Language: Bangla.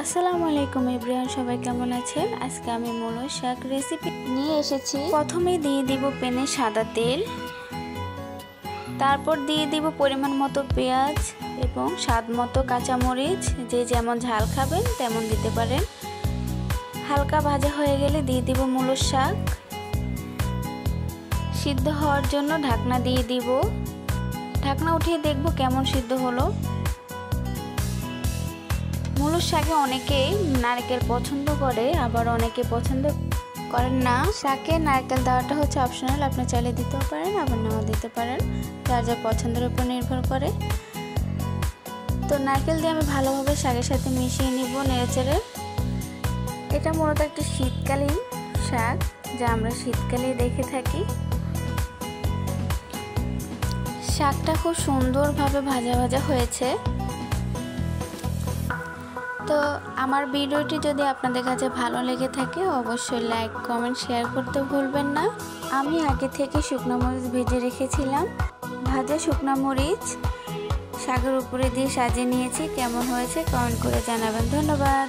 আসসালামু আলাইকুম এভরিওয়ান, সবাই কেমন আছেন? আজকে আমি মূলো শাক রেসিপি নিয়ে এসেছি। প্রথমে দিয়ে দিব প্যানে সাদা তেল, তারপর দিয়ে দিব পরিমাণ মতো পেঁয়াজ এবং স্বাদ মতো কাঁচামরিচ। যে যেমন ঝাল খাবেন তেমন দিতে পারেন। হালকা ভাজা হয়ে গেলে দিয়ে দিব মূলো শাক। সিদ্ধ হওয়ার জন্য ঢাকনা দিয়ে দিব। ঢাকনা উঠিয়ে দেখব কেমন সিদ্ধ হলো। মূলো শাকে অনেকেই নারকেল পছন্দ করে, আবার অনেকে পছন্দ করেন না। শাকে নারকেল দেওয়াটা হচ্ছে অপশনাল, আপনি চাইলে দিতেও পারেন আবার নাও দিতে পারেন, যার যার পছন্দের উপর নির্ভর করে। তো নারকেল দিয়ে আমি ভালোভাবে শাকের সাথে মিশিয়ে নিব নেড়েচেড়ে। এটা মূলত একটা শীতকালীন শাক, যা আমরা শীতকালেই দেখে থাকি। শাকটা খুব সুন্দরভাবে ভাজা ভাজা হয়েছে। তো আমার ভিডিওটি যদি আপনাদের কাছে ভালো লেগে থাকে অবশ্যই লাইক কমেন্ট শেয়ার করতে ভুলবেন না। আমি আগে থেকে শুকনো মরিচ ভেজে রেখেছিলাম। ভাজা শুকনো মরিচ শাকের উপরে দিয়ে সাজিয়ে নিয়েছি। কেমন হয়েছে কমেন্ট করে জানাবেন। ধন্যবাদ।